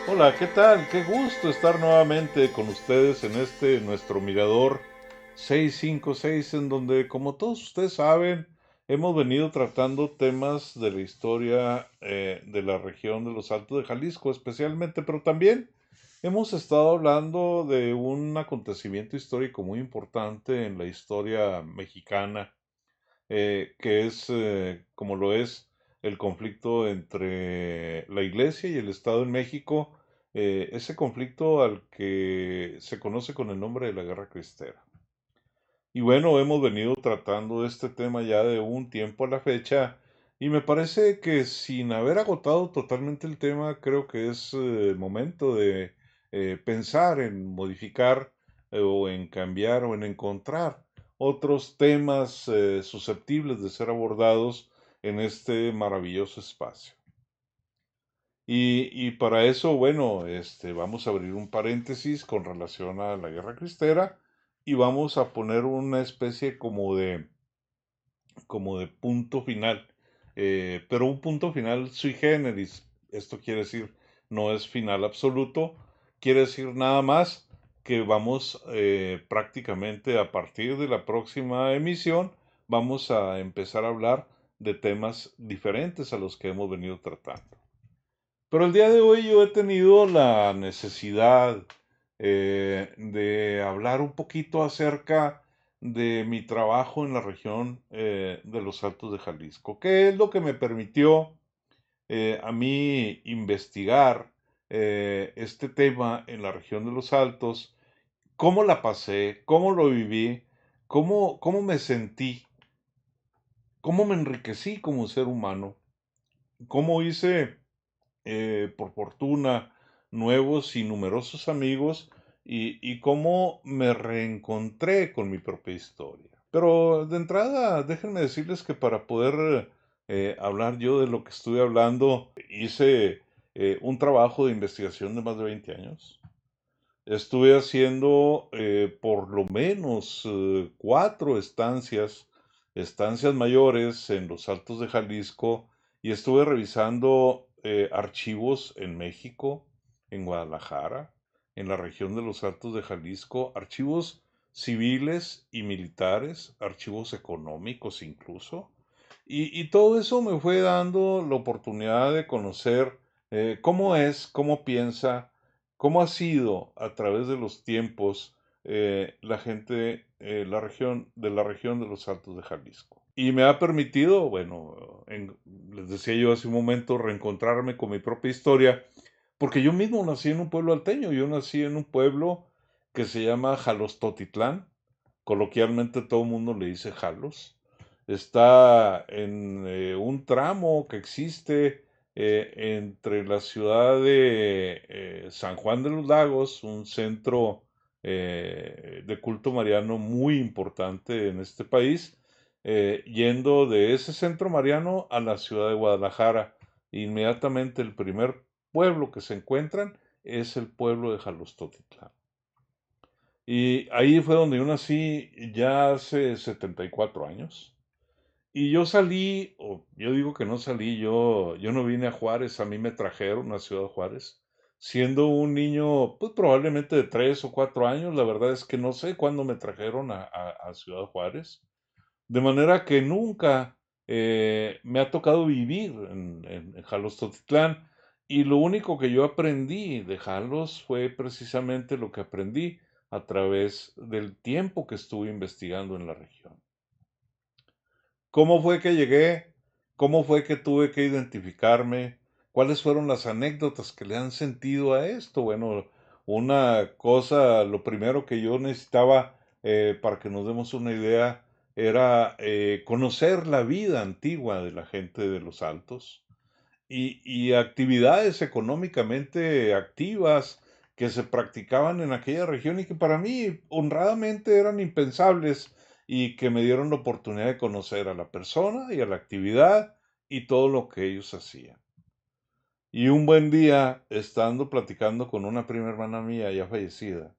Hola, ¿qué tal? Qué gusto estar nuevamente con ustedes en este nuestro Mirador 656, en donde, como todos ustedes saben, hemos venido tratando temas de la historia de la región de los Altos de Jalisco especialmente, pero también hemos estado hablando de un acontecimiento histórico muy importante en la historia mexicana, que es, como lo es, el conflicto entre la Iglesia y el Estado en México, ese conflicto al que se conoce con el nombre de la Guerra Cristera. Y bueno, hemos venido tratando este tema ya de un tiempo a la fecha, y me parece que sin haber agotado totalmente el tema, creo que es momento de pensar en modificar o en cambiar o en encontrar otros temas susceptibles de ser abordados en este maravilloso espacio. Y para eso, bueno, vamos a abrir un paréntesis con relación a la Guerra Cristera y vamos a poner una especie como de punto final, pero un punto final sui generis. Esto quiere decir, no es final absoluto, quiere decir nada más que vamos prácticamente a partir de la próxima emisión, vamos a empezar a hablar de temas diferentes a los que hemos venido tratando. Pero el día de hoy yo he tenido la necesidad de hablar un poquito acerca de mi trabajo en la región de los Altos de Jalisco. ¿Qué es lo que me permitió a mí investigar este tema en la región de los Altos? ¿Cómo la pasé? ¿Cómo lo viví? ¿Cómo me sentí? ¿Cómo me enriquecí como ser humano? ¿Cómo hice por fortuna, nuevos y numerosos amigos y cómo me reencontré con mi propia historia? Pero de entrada, déjenme decirles que para poder hablar yo de lo que estuve hablando, hice un trabajo de investigación de más de 20 años. Estuve haciendo por lo menos cuatro estancias mayores en los Altos de Jalisco, y estuve revisando archivos en México, en Guadalajara, en la región de los Altos de Jalisco, archivos civiles y militares, archivos económicos incluso. Y todo eso me fue dando la oportunidad de conocer cómo es, cómo piensa, cómo ha sido a través de los tiempos la gente, la región de los Altos de Jalisco. Y me ha permitido, bueno, les decía yo hace un momento, reencontrarme con mi propia historia, porque yo mismo nací en un pueblo alteño. Yo nací en un pueblo que se llama Jalostotitlán, coloquialmente todo el mundo le dice Jalos. Está en un tramo que existe entre la ciudad de San Juan de los Lagos, un centro de culto mariano muy importante en este país, yendo de ese centro mariano a la ciudad de Guadalajara. Inmediatamente el primer pueblo que se encuentran es el pueblo de Jalostotitlán. Y ahí fue donde yo nací ya hace 74 años. Y yo salí, o yo digo que no salí, yo no vine a Juárez, a mí me trajeron a Ciudad Juárez, siendo un niño, pues probablemente de 3 o 4 años. La verdad es que no sé cuándo me trajeron a Ciudad Juárez, de manera que nunca me ha tocado vivir en Jalostotitlán, y lo único que yo aprendí de Jalos fue precisamente lo que aprendí a través del tiempo que estuve investigando en la región. ¿Cómo fue que llegué? ¿Cómo fue que tuve que identificarme? ¿Cuáles fueron las anécdotas que le han sentido a esto? Bueno, una cosa, lo primero que yo necesitaba para que nos demos una idea era conocer la vida antigua de la gente de los Altos y actividades económicamente activas que se practicaban en aquella región y que para mí honradamente eran impensables, y que me dieron la oportunidad de conocer a la persona y a la actividad y todo lo que ellos hacían. Y un buen día, estando platicando con una prima hermana mía ya fallecida,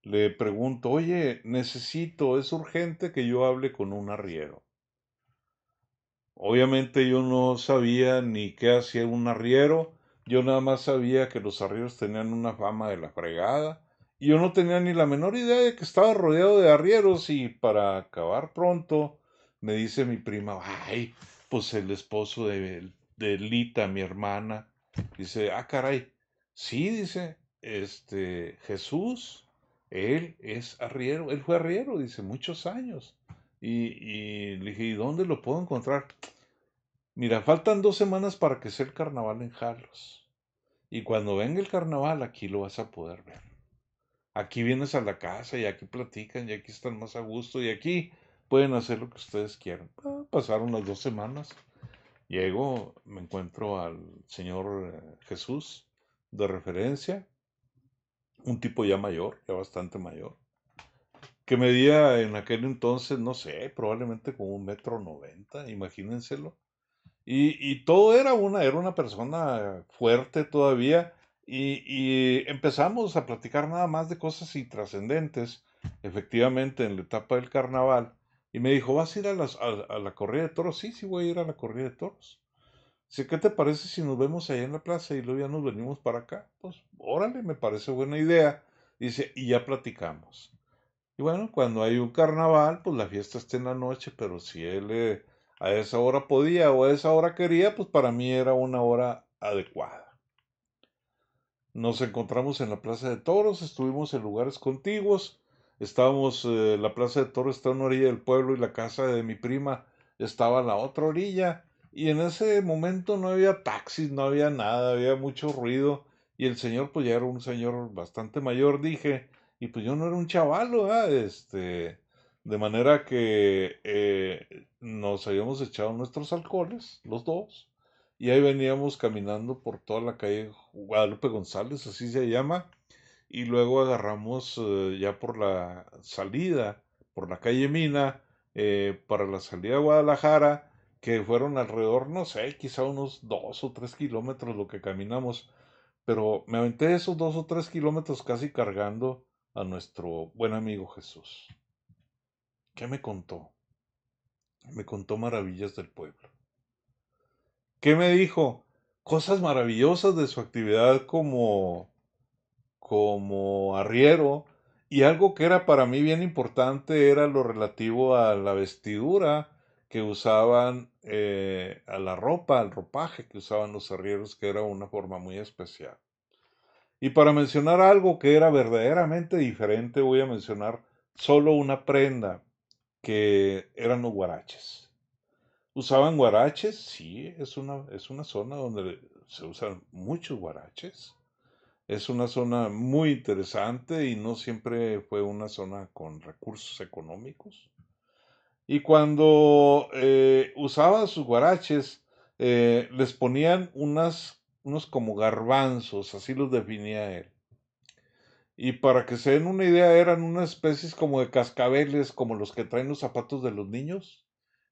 le pregunto, oye, necesito, es urgente que yo hable con un arriero. Obviamente yo no sabía ni qué hacía un arriero, Yo nada más sabía que los arrieros tenían una fama de la fregada. Y yo no tenía ni la menor idea de que estaba rodeado de arrieros. Y para acabar pronto, me dice mi prima, ay, pues el esposo de Lita, mi hermana. Dice, ah, caray. Sí, dice, Jesús, él es arriero, él fue arriero, dice, muchos años. Y le dije, ¿y dónde lo puedo encontrar? Mira, faltan 2 semanas para que sea el carnaval en Jalos. Y cuando venga el carnaval, aquí lo vas a poder ver. Aquí vienes a la casa y aquí platican y aquí están más a gusto y aquí pueden hacer lo que ustedes quieran. Pasaron las 2 semanas. Llego, me encuentro al señor Jesús de referencia, un tipo ya mayor, ya bastante mayor, que medía en aquel entonces, no sé, probablemente como 1,90 m, imagínenselo. Y todo era una persona fuerte todavía. Y empezamos a platicar nada más de cosas intrascendentes, efectivamente, en la etapa del carnaval. Y me dijo, ¿vas a ir a la corrida de toros? Sí, sí, voy a ir a la corrida de toros. Dice, ¿qué te parece si nos vemos allá en la plaza y luego ya nos venimos para acá? Pues, órale, me parece buena idea. Dice, y ya platicamos. Y bueno, cuando hay un carnaval, pues la fiesta está en la noche, pero si él a esa hora podía o a esa hora quería, pues para mí era una hora adecuada. Nos encontramos en la Plaza de Toros, estuvimos en lugares contiguos, estábamos, la Plaza de Toros está en una orilla del pueblo y la casa de mi prima estaba a la otra orilla. Y en ese momento no había taxis, no había nada, había mucho ruido. Y el señor, pues ya era un señor bastante mayor, dije, y pues yo no era un chavalo, ¿verdad? De manera que nos habíamos echado nuestros alcoholes, los dos, y ahí veníamos caminando por toda la calle Guadalupe González, así se llama, y luego agarramos ya por la salida, por la calle Mina, para la salida de Guadalajara, que fueron alrededor, no sé, quizá unos 2 o 3 kilómetros lo que caminamos, pero me aventé esos 2 o 3 kilómetros casi cargando a nuestro buen amigo Jesús. ¿Qué me contó? Me contó maravillas del pueblo. ¿Qué me dijo? Cosas maravillosas de su actividad como arriero, y algo que era para mí bien importante era lo relativo a la vestidura que usaban, a la ropa, al ropaje que usaban los arrieros, que era una forma muy especial. Y para mencionar algo que era verdaderamente diferente, voy a mencionar solo una prenda, que eran los guaraches. ¿Usaban guaraches? Sí, es una zona donde se usan muchos guaraches. Es una zona muy interesante y no siempre fue una zona con recursos económicos. Y cuando usaban sus guaraches, les ponían unos como garbanzos, así los definía él. Y para que se den una idea, eran unas especies como de cascabeles, como los que traen los zapatos de los niños,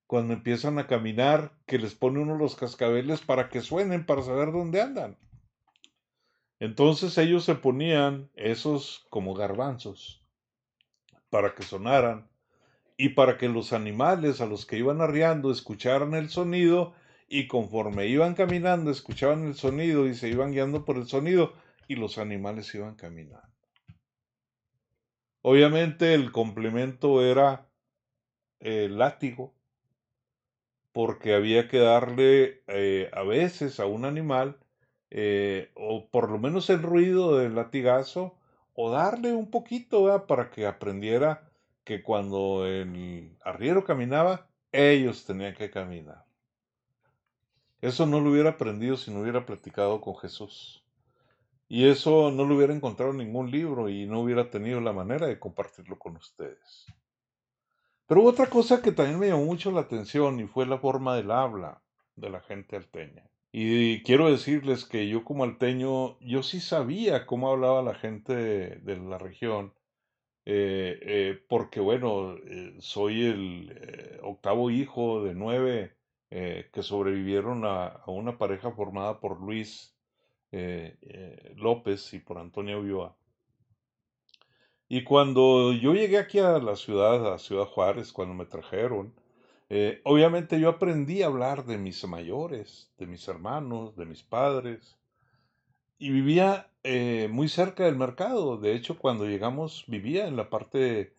cuando empiezan a caminar, que les pone uno los cascabeles para que suenen, para saber dónde andan. Entonces ellos se ponían esos como garbanzos para que sonaran y para que los animales a los que iban arriando escucharan el sonido y conforme iban caminando escuchaban el sonido y se iban guiando por el sonido y los animales iban caminando. Obviamente el complemento era el látigo, porque había que darle a veces a un animal, o por lo menos el ruido del latigazo, o darle un poquito, ¿verdad? Para que aprendiera que cuando el arriero caminaba, ellos tenían que caminar. Eso no lo hubiera aprendido si no hubiera platicado con Jesús. Y eso no lo hubiera encontrado en ningún libro y no hubiera tenido la manera de compartirlo con ustedes. Pero hubo otra cosa que también me llamó mucho la atención y fue la forma del habla de la gente alteña. Y quiero decirles que yo como alteño, yo sí sabía cómo hablaba la gente de la región, porque bueno, soy el octavo hijo de 9 que sobrevivieron a una pareja formada por Luis López y por Antonio Ulloa. Y cuando yo llegué aquí a Ciudad Juárez, cuando me trajeron, obviamente yo aprendí a hablar de mis mayores, de mis hermanos, de mis padres. y vivía muy cerca del mercado. De hecho, cuando llegamos, vivía en la parte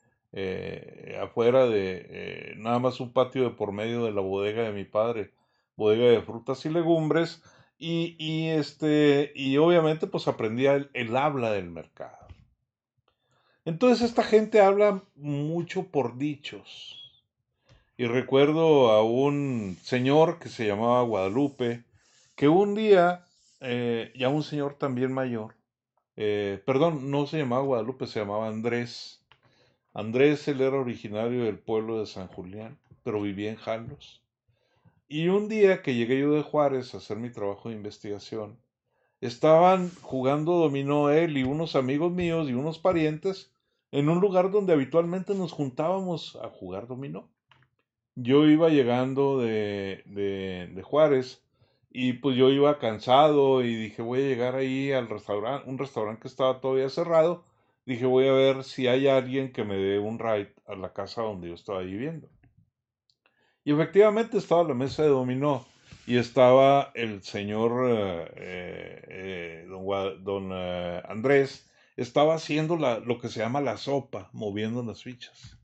afuera de nada más un patio de por medio de la bodega de mi padre, bodega de frutas y legumbres, y obviamente pues aprendía el habla del mercado. Entonces esta gente habla mucho por dichos. Y recuerdo a un señor que se llamaba Guadalupe, que un día, ya un señor también mayor, perdón, no se llamaba Guadalupe, se llamaba Andrés. Andrés, él era originario del pueblo de San Julián, pero vivía en Jalos. Y un día que llegué yo de Juárez a hacer mi trabajo de investigación, estaban jugando dominó él y unos amigos míos y unos parientes en un lugar donde habitualmente nos juntábamos a jugar dominó. Yo iba llegando de Juárez y pues yo iba cansado y dije voy a llegar ahí al restaurante, un restaurante que estaba todavía cerrado. Dije voy a ver si hay alguien que me dé un ride a la casa donde yo estaba viviendo. Y efectivamente estaba la mesa de dominó y estaba el señor don Andrés, estaba haciendo lo que se llama la sopa, moviendo las fichas.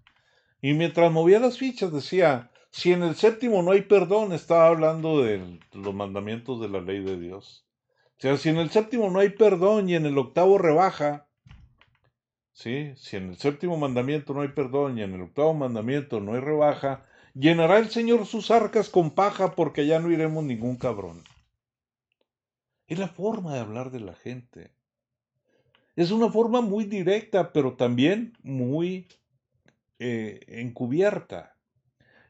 Y mientras movía las fichas decía, si en el séptimo no hay perdón, estaba hablando de los mandamientos de la ley de Dios. O sea, si en el séptimo no hay perdón y en el octavo rebaja, ¿sí? Si en el séptimo mandamiento no hay perdón y en el octavo mandamiento no hay rebaja, llenará el Señor sus arcas con paja porque ya no iremos ningún cabrón. Es la forma de hablar de la gente. Es una forma muy directa, pero también muy encubierta.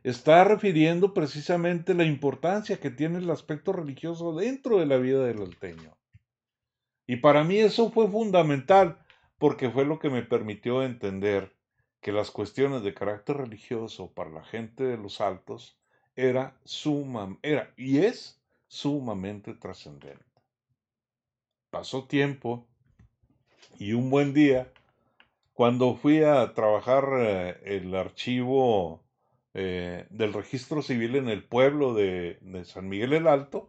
Está refiriendo precisamente la importancia que tiene el aspecto religioso dentro de la vida del alteño. Y para mí eso fue fundamental porque fue lo que me permitió entender que las cuestiones de carácter religioso para la gente de los Altos era y es sumamente trascendente. Pasó tiempo y un buen día, cuando fui a trabajar el archivo del registro civil en el pueblo de San Miguel el Alto,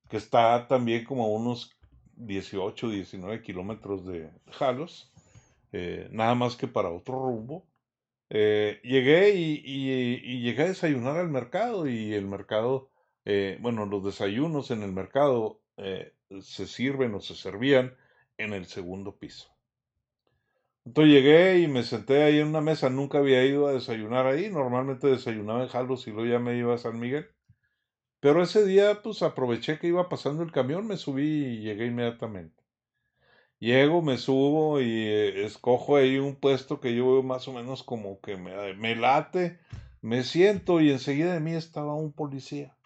que está también como a unos 18, 19 kilómetros de Jalos, nada más que para otro rumbo. Llegué y llegué a desayunar al mercado y el mercado, bueno, los desayunos en el mercado se sirven o se servían en el segundo piso. Entonces llegué y me senté ahí en una mesa, nunca había ido a desayunar ahí, normalmente desayunaba en Jalos y luego ya me iba a San Miguel. Pero ese día, pues aproveché que iba pasando el camión, me subí y llegué inmediatamente. Llego, me subo y escojo ahí un puesto que yo veo más o menos como que me late, me siento y enseguida de mí estaba un policía.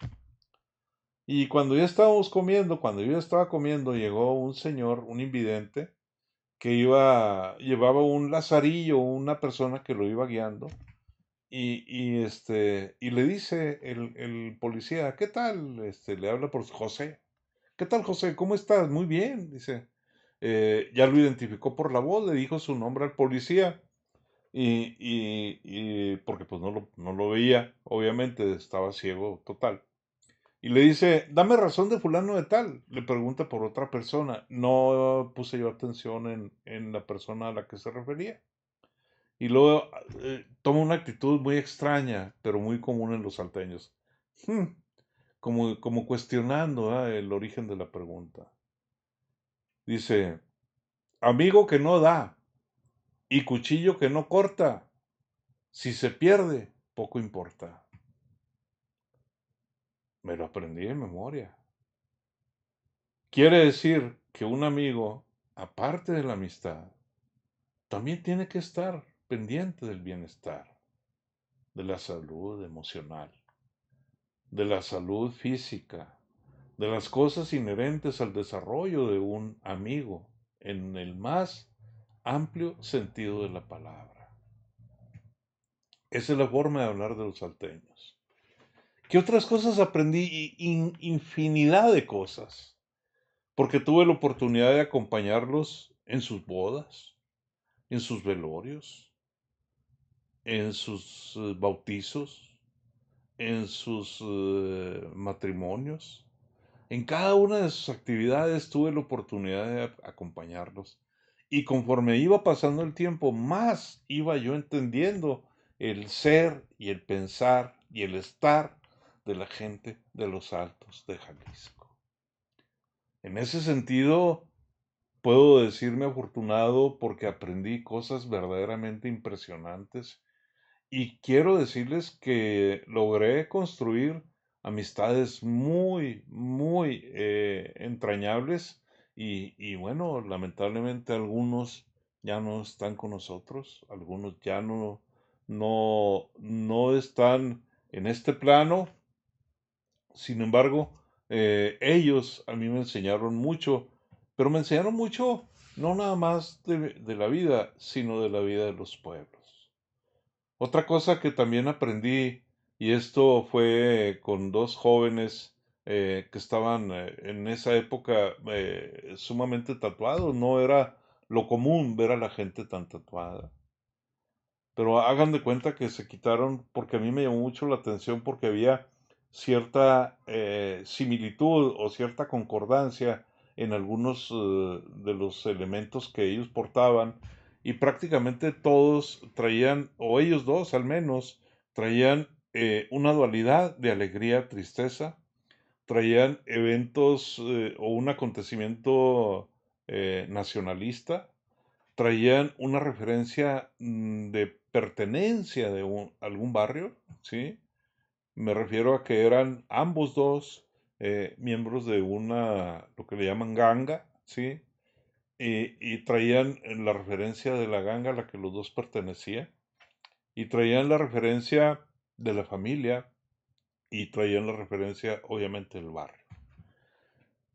Y cuando ya estábamos comiendo, cuando yo ya estaba comiendo, llegó un señor, un invidente, que llevaba un lazarillo, una persona que lo iba guiando, y le dice el policía, ¿qué tal? Le habla por José. ¿Qué tal, José? ¿Cómo estás? Muy bien, dice. Ya lo identificó por la voz, le dijo su nombre al policía porque pues no lo veía, obviamente estaba ciego total. Y le dice, dame razón de fulano de tal. Le pregunta por otra persona. No puse yo atención en la persona a la que se refería. Y luego toma una actitud muy extraña, pero muy común en los salteños. Hmm, como cuestionando el origen de la pregunta. Dice, amigo que no da y cuchillo que no corta, si se pierde, poco importa. Me lo aprendí de memoria. Quiere decir que un amigo, aparte de la amistad, también tiene que estar pendiente del bienestar, de la salud emocional, de la salud física, de las cosas inherentes al desarrollo de un amigo en el más amplio sentido de la palabra. Esa es la forma de hablar de los salteños. ¿Qué otras cosas aprendí? Infinidad de cosas, porque tuve la oportunidad de acompañarlos en sus bodas, en sus velorios, en sus bautizos, en sus matrimonios. En cada una de sus actividades tuve la oportunidad de acompañarlos. Y conforme iba pasando el tiempo, más iba yo entendiendo el ser y el pensar y el estar de la gente de los Altos de Jalisco. En ese sentido, puedo decirme afortunado porque aprendí cosas verdaderamente impresionantes y quiero decirles que logré construir amistades muy entrañables y bueno, lamentablemente algunos ya no están con nosotros, algunos ya no están en este plano. Sin embargo, ellos a mí me enseñaron mucho, pero me enseñaron mucho no nada más de la vida, sino de la vida de los pueblos. Otra cosa que también aprendí, y esto fue con dos jóvenes que estaban en esa época sumamente tatuados, no era lo común ver a la gente tan tatuada. Pero hagan de cuenta que se quitaron, porque a mí me llamó mucho la atención, porque había cierta similitud o cierta concordancia en algunos de los elementos que ellos portaban, y prácticamente todos traían, o ellos dos al menos, traían una dualidad de alegría, tristeza, traían eventos o un acontecimiento nacionalista, traían una referencia de pertenencia de algún barrio, ¿sí? Me refiero a que eran ambos dos miembros de lo que le llaman ganga, ¿sí? Y traían la referencia de la ganga a la que los dos pertenecían, y traían la referencia de la familia, y traían la referencia, obviamente, del barrio.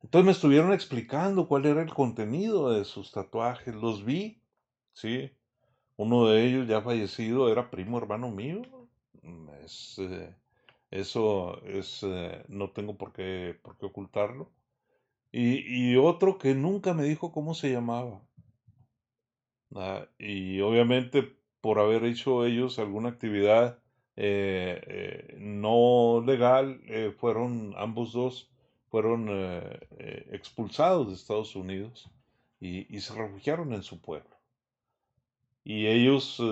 Entonces me estuvieron explicando cuál era el contenido de sus tatuajes, los vi, ¿sí? Uno de ellos ya fallecido era primo hermano mío. Es, eso es, no tengo por qué ocultarlo. Y otro que nunca me dijo cómo se llamaba. Y obviamente por haber hecho ellos alguna actividad no legal, fueron ambos dos, fueron expulsados de Estados Unidos y se refugiaron en su pueblo. Y ellos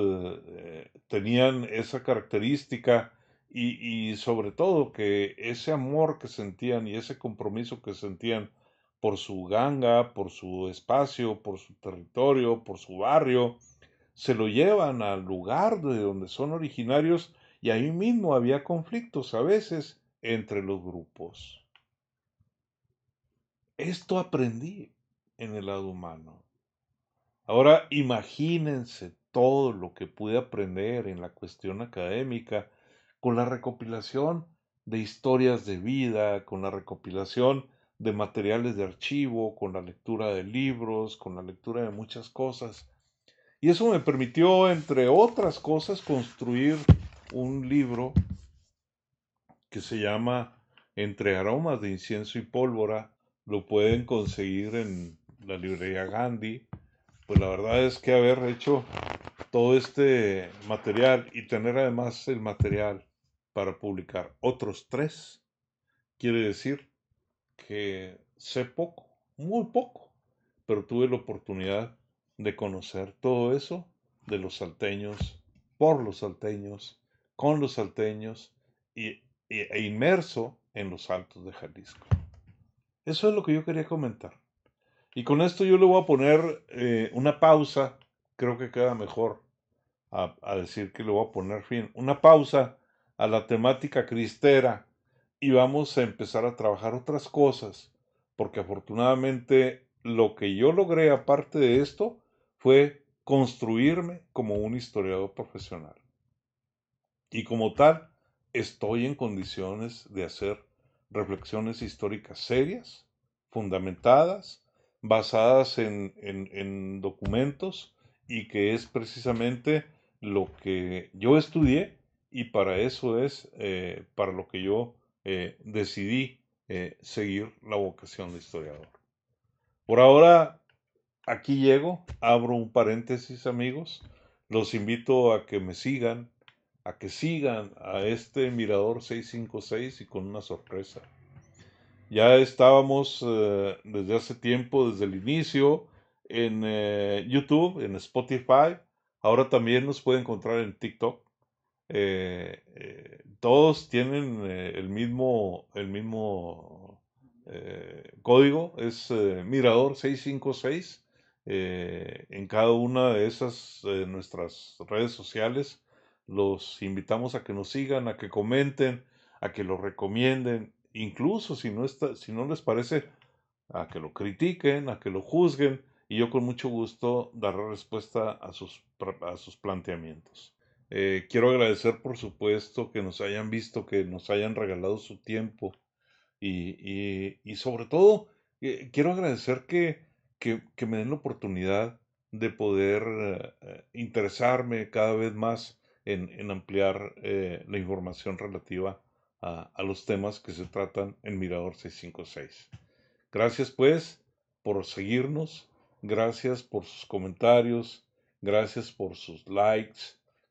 tenían esa característica y sobre todo que ese amor que sentían y ese compromiso que sentían por su ganga, por su espacio, por su territorio, por su barrio, se lo llevan al lugar de donde son originarios, y ahí mismo había conflictos a veces entre los grupos. Esto aprendí en el lado humano. Ahora imagínense todo lo que pude aprender en la cuestión académica con la recopilación de historias de vida, con la recopilación de materiales de archivo, con la lectura de libros, con la lectura de muchas cosas. Y eso me permitió, entre otras cosas, construir un libro que se llama Entre aromas de incienso y pólvora. Lo pueden conseguir en la librería Gandhi. Pues la verdad es que haber hecho todo este material y tener además el material para publicar otros tres, quiere decir que sé poco, muy poco, pero tuve la oportunidad de conocer todo eso de los salteños, por los salteños, con los salteños e inmerso en los Altos de Jalisco. Eso es lo que yo quería comentar. Y con esto yo le voy a poner una pausa, creo que queda mejor a decir que le voy a poner fin, una pausa a la temática cristera, y vamos a empezar a trabajar otras cosas, porque afortunadamente lo que yo logré aparte de esto fue construirme como un historiador profesional. Y como tal, estoy en condiciones de hacer reflexiones históricas serias, fundamentadas, basadas en documentos, y que es precisamente lo que yo estudié, y para eso es para lo que yo decidí seguir la vocación de historiador. Por ahora, aquí llego, abro un paréntesis, amigos. Los invito a que me sigan, a que sigan a este Mirador 656, y con una sorpresa. Ya estábamos desde hace tiempo, desde el inicio, en YouTube, en Spotify. Ahora también nos puede encontrar en TikTok. Todos tienen el mismo código, es Mirador 656. En cada una de esas nuestras redes sociales los invitamos a que nos sigan, a que comenten, a que lo recomienden, incluso si no les parece, a que lo critiquen, a que lo juzguen, y yo con mucho gusto daré respuesta a sus planteamientos. Quiero agradecer, por supuesto, que nos hayan visto, que nos hayan regalado su tiempo y sobre todo, quiero agradecer que me den la oportunidad de poder interesarme cada vez más en ampliar la información relativa a los temas que se tratan en Mirador 656. Gracias pues por seguirnos, gracias por sus comentarios, gracias por sus likes,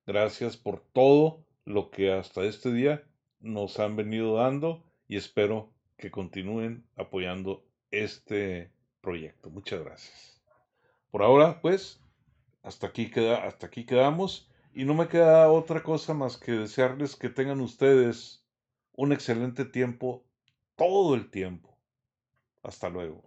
gracias por todo lo que hasta este día nos han venido dando y espero que continúen apoyando este proyecto. Muchas gracias. Por ahora, pues, hasta aquí quedamos y no me queda otra cosa más que desearles que tengan ustedes un excelente tiempo todo el tiempo. Hasta luego.